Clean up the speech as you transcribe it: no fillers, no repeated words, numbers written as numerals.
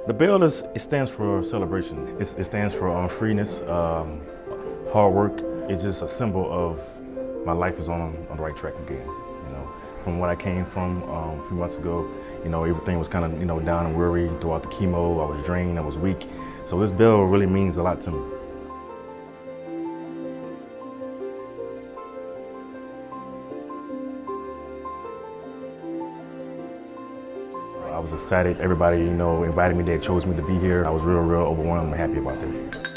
The bell it stands for celebration. It stands for freeness, hard work. It's just a symbol of my life is on the right track again. You know, from what I came from a few months ago, you know, everything was kind of, you know, down and weary throughout the chemo. I was drained, I was weak. So this bell really means a lot to me. I was excited. Everybody, you know, invited me. They chose me to be here. I was real overwhelmed and happy about that.